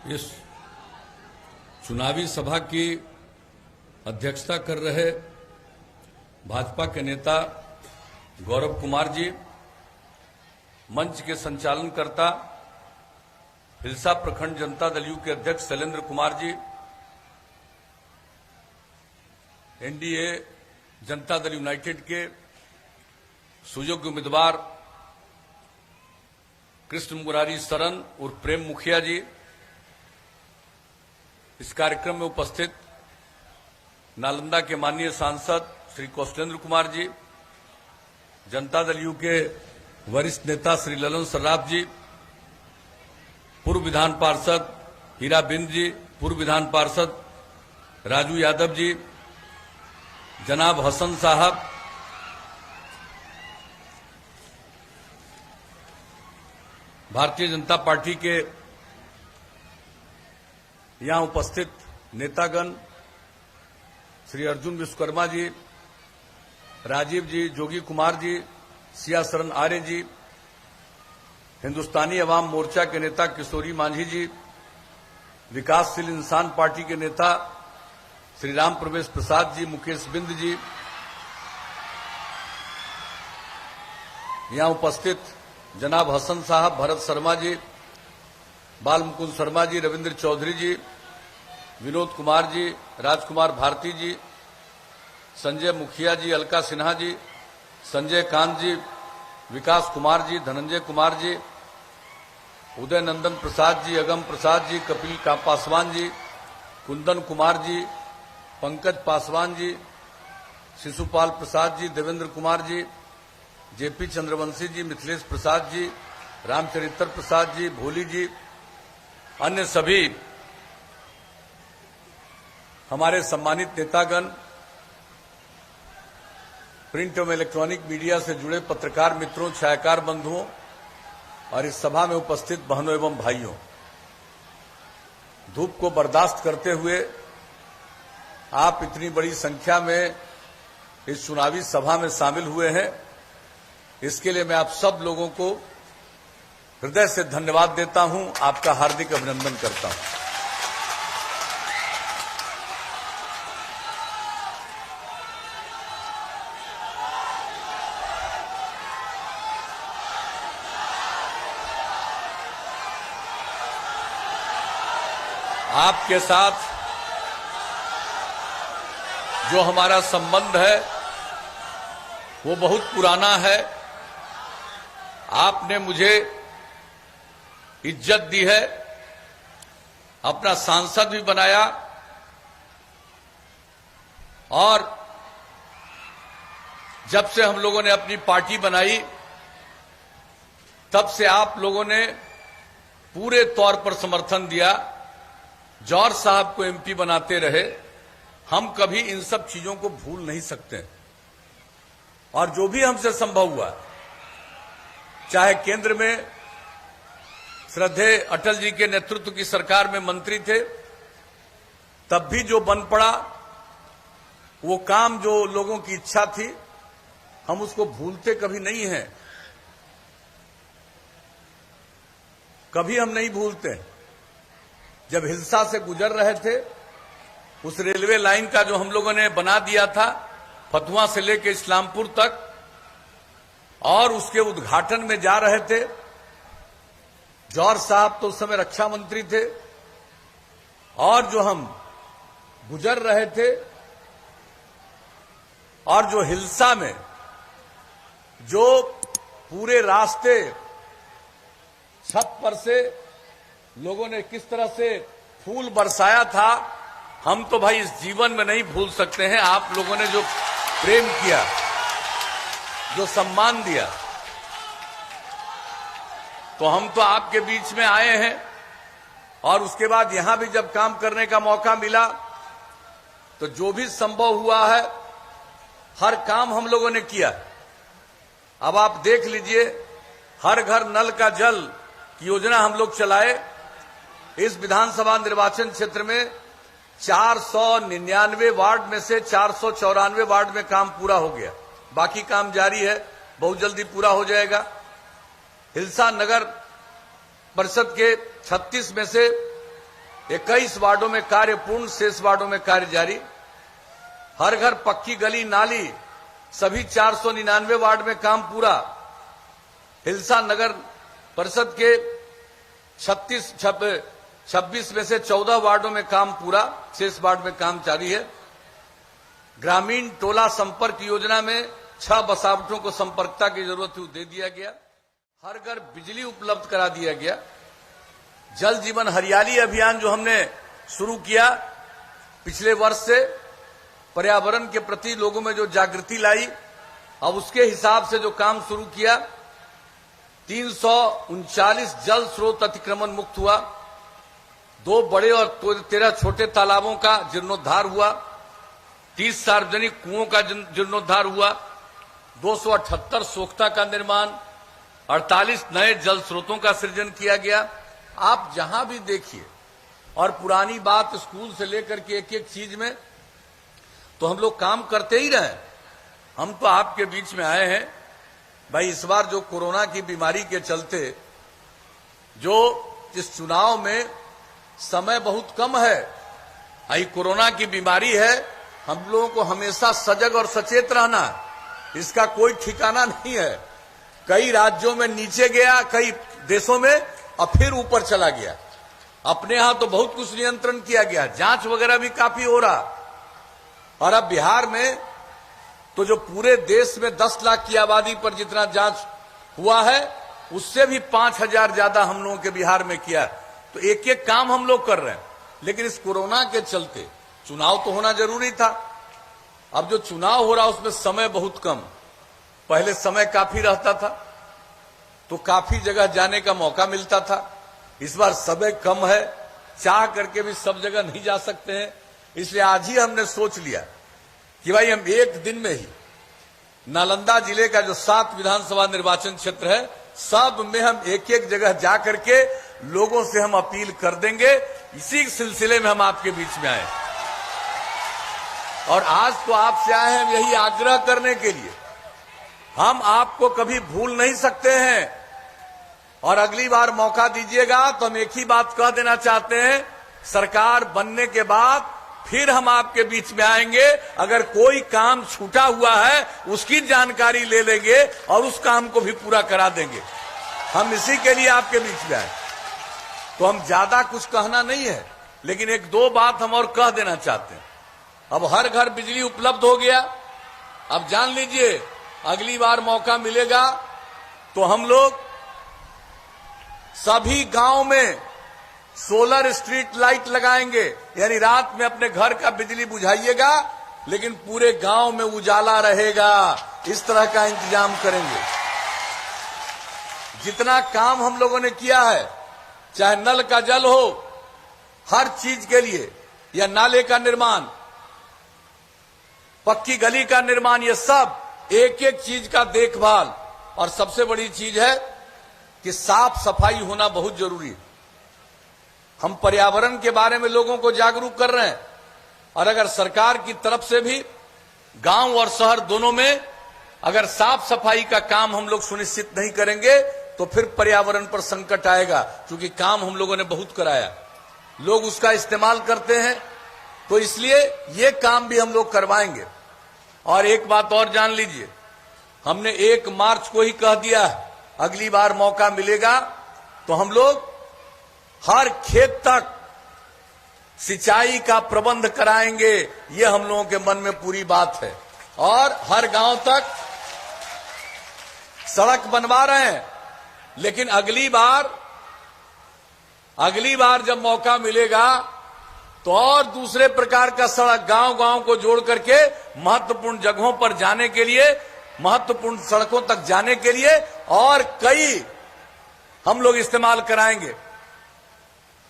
इस चुनावी सभा की अध्यक्षता कर रहे भाजपा के नेता गौरव कुमार जी, मंच के संचालनकर्ता हिलसा प्रखंड जनता दल यू के अध्यक्ष शैलेंद्र कुमार जी, एनडीए जनता दल यूनाइटेड के सुयोग्य उम्मीदवार कृष्ण मुरारी सरन और प्रेम मुखिया जी, इस कार्यक्रम में उपस्थित नालंदा के माननीय सांसद श्री कौशलेंद्र कुमार जी, जनता दल यू के वरिष्ठ नेता श्री ललन सर्राफ जी, पूर्व विधान पार्षद हीरा बिंद जी, पूर्व विधान पार्षद राजू यादव जी, जनाब हसन साहब, भारतीय जनता पार्टी के यहां उपस्थित नेतागण श्री अर्जुन विश्वकर्मा जी, राजीव जी, जोगी कुमार जी, सिया शरण आर्य जी, हिंदुस्तानी अवाम मोर्चा के नेता किशोरी मांझी जी, विकासशील इंसान पार्टी के नेता श्री राम प्रवेश प्रसाद जी, मुकेश बिंद जी, यहां उपस्थित जनाब हसन साहब, भरत शर्मा जी, बाल मुकुंद शर्मा जी, रविंद्र चौधरी जी, विनोद कुमार जी, राजकुमार भारती जी, संजय मुखिया जी, अलका सिन्हा जी, संजय कांत जी, विकास कुमार जी, धनंजय कुमार जी, उदय नंदन प्रसाद जी, अगम प्रसाद जी, कपिल पासवान जी, कुंदन कुमार जी, पंकज पासवान जी, शिशुपाल प्रसाद जी, देवेंद्र कुमार जी, जेपी चंद्रवंशी जी, मिथिलेश प्रसाद जी, रामचरित्र प्रसाद जी, भोली जी, अन्य सभी हमारे सम्मानित नेतागण, प्रिंट एवं इलेक्ट्रॉनिक मीडिया से जुड़े पत्रकार मित्रों, छायाकार बंधुओं और इस सभा में उपस्थित बहनों एवं भाइयों, धूप को बर्दाश्त करते हुए आप इतनी बड़ी संख्या में इस चुनावी सभा में शामिल हुए हैं, इसके लिए मैं आप सब लोगों को हृदय से धन्यवाद देता हूं, आपका हार्दिक अभिनंदन करता हूं। आपके साथ जो हमारा संबंध है वो बहुत पुराना है। आपने मुझे इज्जत दी है, अपना सांसद भी बनाया और जब से हम लोगों ने अपनी पार्टी बनाई तब से आप लोगों ने पूरे तौर पर समर्थन दिया। जॉर्ज साहब को एमपी बनाते रहे, हम कभी इन सब चीजों को भूल नहीं सकते और जो भी हमसे संभव हुआ, चाहे केंद्र में श्रद्धेय अटल जी के नेतृत्व की सरकार में मंत्री थे, तब भी जो बन पड़ा वो काम, जो लोगों की इच्छा थी, हम उसको भूलते कभी नहीं हैं, कभी हम नहीं भूलते। जब हिलसा से गुजर रहे थे, उस रेलवे लाइन का जो हम लोगों ने बना दिया था फतुहा से लेकर इस्लामपुर तक, और उसके उद्घाटन में जा रहे थे, जॉर्ज साहब तो उस समय रक्षा मंत्री थे, और जो हम गुजर रहे थे और जो हिलसा में जो पूरे रास्ते छत पर से लोगों ने किस तरह से फूल बरसाया था, हम तो भाई इस जीवन में नहीं भूल सकते हैं। आप लोगों ने जो प्रेम किया, जो सम्मान दिया, तो हम तो आपके बीच में आए हैं और उसके बाद यहां भी जब काम करने का मौका मिला तो जो भी संभव हुआ है हर काम हम लोगों ने किया। अब आप देख लीजिए, हर घर नल का जल की योजना हम लोग चलाए। इस विधानसभा निर्वाचन क्षेत्र में 499 वार्ड में से 494 वार्ड में काम पूरा हो गया, बाकी काम जारी है, बहुत जल्दी पूरा हो जाएगा। हिलसा नगर परिषद के 36 में से 21 वार्डों में कार्य पूर्ण, शेष वार्डों में कार्य जारी। हर घर पक्की गली नाली, सभी 499 वार्ड में काम पूरा। हिलसा नगर परिषद के 26 में से 14 वार्डों में काम पूरा, शेष वार्ड में काम जारी है। ग्रामीण टोला संपर्क योजना में 6 बसावटों को संपर्कता की जरूरत थी, दे दिया गया। हर घर बिजली उपलब्ध करा दिया गया। जल जीवन हरियाली अभियान जो हमने शुरू किया पिछले वर्ष से, पर्यावरण के प्रति लोगों में जो जागृति लाई, अब उसके हिसाब से जो काम शुरू किया, 339 जल स्रोत अतिक्रमण मुक्त हुआ। 2 बड़े और 13 छोटे तालाबों का जीर्णोद्धार हुआ। 30 सार्वजनिक कुओं का जीर्णोद्धार हुआ। 278 सोख्ता का निर्माण, 48 नए जल स्रोतों का सृजन किया गया। आप जहां भी देखिए, और पुरानी बात स्कूल से लेकर के एक एक चीज में तो हम लोग काम करते ही रहे। हम तो आपके बीच में आए हैं भाई। इस बार जो कोरोना की बीमारी के चलते जो इस चुनाव में समय बहुत कम है, आई कोरोना की बीमारी है, हम लोगों को हमेशा सजग और सचेत रहना है। इसका कोई ठिकाना नहीं है। कई राज्यों में नीचे गया, कई देशों में और फिर ऊपर चला गया। अपने यहां तो बहुत कुछ नियंत्रण किया गया, जांच वगैरह भी काफी हो रहा। और अब बिहार में तो जो पूरे देश में 10 लाख की आबादी पर जितना जांच हुआ है, उससे भी 5000 ज्यादा हम लोगों के बिहार में किया। तो एक एक काम हम लोग कर रहे हैं। लेकिन इस कोरोना के चलते चुनाव तो होना जरूरी था। अब जो चुनाव हो रहा उसमें समय बहुत कम, पहले समय काफी रहता था तो काफी जगह जाने का मौका मिलता था। इस बार समय कम है, चाह करके भी सब जगह नहीं जा सकते हैं। इसलिए आज ही हमने सोच लिया कि भाई हम एक दिन में ही नालंदा जिले का जो 7 विधानसभा निर्वाचन क्षेत्र है, सब में हम एक एक जगह जा करके लोगों से हम अपील कर देंगे। इसी सिलसिले में हम आपके बीच में आए और आज तो आपसे आए हैं यही आग्रह करने के लिए। हम आपको कभी भूल नहीं सकते हैं और अगली बार मौका दीजिएगा तो हम एक ही बात कह देना चाहते हैं, सरकार बनने के बाद फिर हम आपके बीच में आएंगे। अगर कोई काम छूटा हुआ है उसकी जानकारी ले लेंगे और उस काम को भी पूरा करा देंगे। हम इसी के लिए आपके बीच में आए। तो हम ज्यादा कुछ कहना नहीं है, लेकिन 1-2 बात हम और कह देना चाहते हैं। अब हर घर बिजली उपलब्ध हो गया। अब जान लीजिए, अगली बार मौका मिलेगा तो हम लोग सभी गांव में सोलर स्ट्रीट लाइट लगाएंगे। यानी रात में अपने घर का बिजली बुझाइएगा, लेकिन पूरे गांव में उजाला रहेगा। इस तरह का इंतजाम करेंगे। जितना काम हम लोगों ने किया है, चाहे नल का जल हो, हर चीज के लिए, या नाले का निर्माण, पक्की गली का निर्माण, ये सब एक एक चीज का देखभाल। और सबसे बड़ी चीज है कि साफ सफाई होना बहुत जरूरी है। हम पर्यावरण के बारे में लोगों को जागरूक कर रहे हैं और अगर सरकार की तरफ से भी गांव और शहर दोनों में अगर साफ सफाई का काम हम लोग सुनिश्चित नहीं करेंगे तो फिर पर्यावरण पर संकट आएगा। क्योंकि काम हम लोगों ने बहुत कराया, लोग उसका इस्तेमाल करते हैं, तो इसलिए ये काम भी हम लोग करवाएंगे। और एक बात और जान लीजिए, हमने 1 मार्च को ही कह दिया है, अगली बार मौका मिलेगा तो हम लोग हर खेत तक सिंचाई का प्रबंध कराएंगे। ये हम लोगों के मन में पूरी बात है। और हर गांव तक सड़क बनवा रहे हैं। लेकिन अगली बार जब मौका मिलेगा तो और दूसरे प्रकार का सड़क गांव-गांव को जोड़ करके महत्वपूर्ण जगहों पर जाने के लिए, महत्वपूर्ण सड़कों तक जाने के लिए और कई हम लोग इस्तेमाल कराएंगे।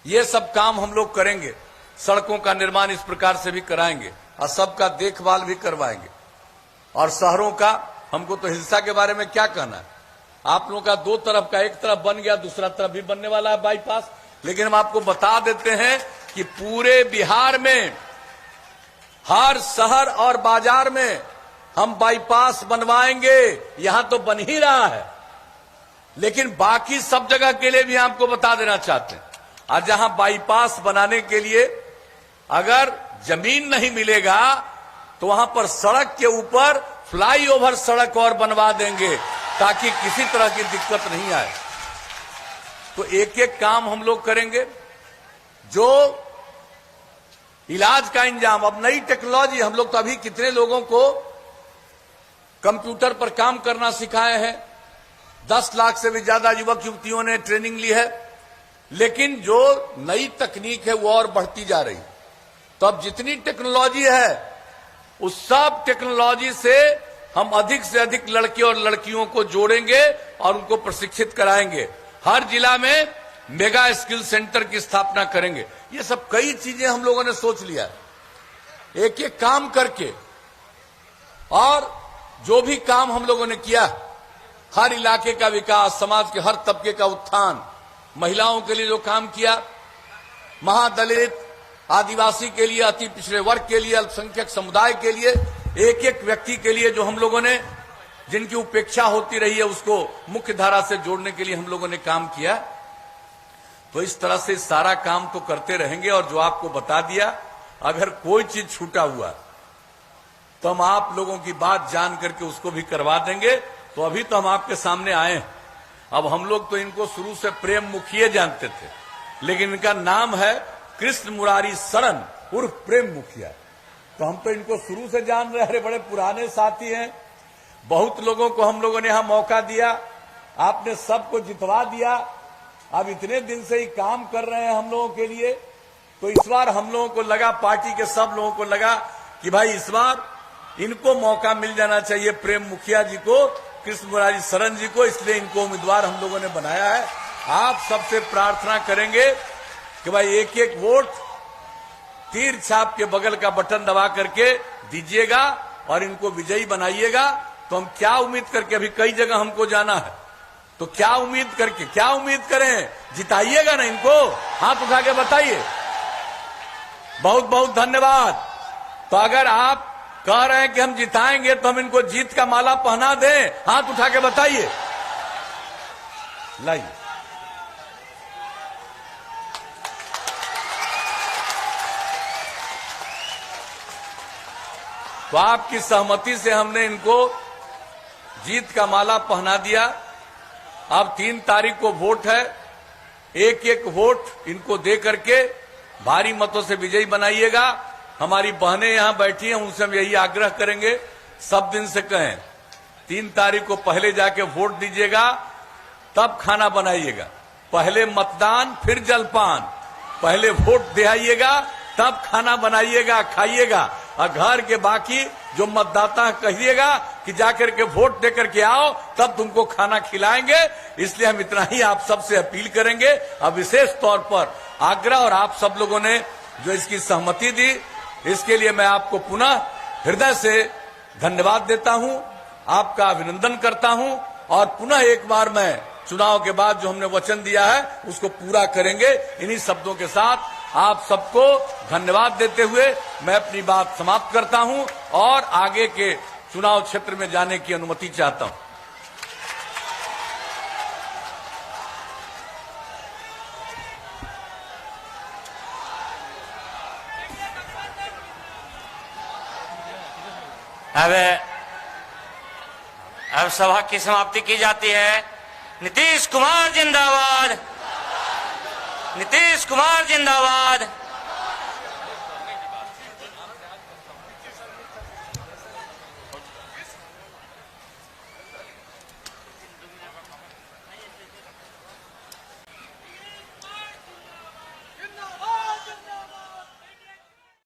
ये सब काम हम लोग करेंगे। सड़कों का निर्माण इस प्रकार से भी कराएंगे और सबका देखभाल भी करवाएंगे। और शहरों का, हमको तो हिलसा के बारे में क्या कहना है, आप लोगों का 2 तरफ का, एक तरफ बन गया, दूसरा तरफ भी बनने वाला है बाईपास। लेकिन हम आपको बता देते हैं कि पूरे बिहार में हर शहर और बाजार में हम बाईपास बनवाएंगे। यहां तो बन ही रहा है, लेकिन बाकी सब जगह के लिए भी आपको बता देना चाहते हैं। और जहां बाईपास बनाने के लिए अगर जमीन नहीं मिलेगा तो वहां पर सड़क के ऊपर फ्लाईओवर सड़क और बनवा देंगे ताकि किसी तरह की दिक्कत नहीं आए। तो एक एक काम हम लोग करेंगे। जो इलाज का इंतजाम, अब नई टेक्नोलॉजी, हम लोग तो अभी कितने लोगों को कंप्यूटर पर काम करना सिखाए हैं, 10 लाख से भी ज्यादा युवक युवतियों ने ट्रेनिंग ली है, लेकिन जो नई तकनीक है वो और बढ़ती जा रही। तो अब जितनी टेक्नोलॉजी है उस सब टेक्नोलॉजी से हम अधिक से अधिक लड़के और लड़कियों को जोड़ेंगे और उनको प्रशिक्षित कराएंगे। हर जिला में मेगा स्किल सेंटर की स्थापना करेंगे। ये सब कई चीजें हम लोगों ने सोच लिया, एक एक काम करके। और जो भी काम हम लोगों ने किया, हर इलाके का विकास, समाज के हर तबके का उत्थान, महिलाओं के लिए जो काम किया, महादलित, आदिवासी के लिए, अति पिछड़े वर्ग के लिए, अल्पसंख्यक समुदाय के लिए, एक एक व्यक्ति के लिए जो हम लोगों ने, जिनकी उपेक्षा होती रही है, उसको मुख्य धारा से जोड़ने के लिए हम लोगों ने काम किया। तो इस तरह से सारा काम तो करते रहेंगे। और जो आपको बता दिया, अगर कोई चीज छूटा हुआ तो हम आप लोगों की बात जान करके उसको भी करवा देंगे। तो अभी तो हम आपके सामने आए हैं। अब हम लोग तो इनको शुरू से प्रेम मुखिया जानते थे, लेकिन इनका नाम है कृष्ण मुरारी शरण उर्फ प्रेम मुखिया। तो हम तो इनको शुरू से जान रहे हैं, बड़े पुराने साथी हैं। बहुत लोगों को हम लोगों ने यहां मौका दिया, आपने सबको जितवा दिया। अब इतने दिन से ही काम कर रहे हैं हम लोगों के लिए। तो इस बार हम लोगों को लगा, पार्टी के सब लोगों को लगा कि भाई इस बार इनको मौका मिल जाना चाहिए, प्रेम मुखिया जी को, कृष्ण मुरारी शरण जी को। इसलिए इनको उम्मीदवार हम लोगों ने बनाया है। आप सबसे प्रार्थना करेंगे कि भाई एक एक वोट तीर छाप के बगल का बटन दबा करके दीजिएगा और इनको विजयी बनाइएगा। तो हम क्या उम्मीद करके, अभी कई जगह हमको जाना है, तो क्या उम्मीद करके, क्या उम्मीद करें, जिताइएगा ना इनको, हाथ उठा के बताइए। बहुत बहुत धन्यवाद। तो अगर आप कह रहे हैं कि हम जिताएंगे तो हम इनको जीत का माला पहना दें, हाथ उठा के बताइए। लाइए। तो आपकी सहमति से हमने इनको जीत का माला पहना दिया। अब 3 तारीख को वोट है, एक एक वोट इनको दे करके भारी मतों से विजयी बनाइएगा। हमारी बहनें यहां बैठी हैं, उनसे हम यही आग्रह करेंगे, सब दिन से कहें 3 तारीख को पहले जाके वोट दीजिएगा, तब खाना बनाइएगा। पहले मतदान फिर जलपान, पहले वोट दिलाइएगा तब खाना बनाइएगा, खाइएगा। और घर के बाकी जो मतदाता कहिएगा कि जाकर के वोट देकर के आओ, तब तुमको खाना खिलाएंगे। इसलिए हम इतना ही आप सबसे अपील करेंगे। अब विशेष तौर पर आग्रह, और आप सब लोगों ने जो इसकी सहमति दी, इसके लिए मैं आपको पुनः हृदय से धन्यवाद देता हूं, आपका अभिनंदन करता हूं। और पुनः एक बार मैं चुनाव के बाद जो हमने वचन दिया है उसको पूरा करेंगे। इन्हीं शब्दों के साथ आप सबको धन्यवाद देते हुए मैं अपनी बात समाप्त करता हूं और आगे के चुनाव क्षेत्र में जाने की अनुमति चाहता हूं। अब सभा की समाप्ति की जाती है। नीतीश कुमार जिंदाबाद, नीतीश कुमार जिंदाबाद।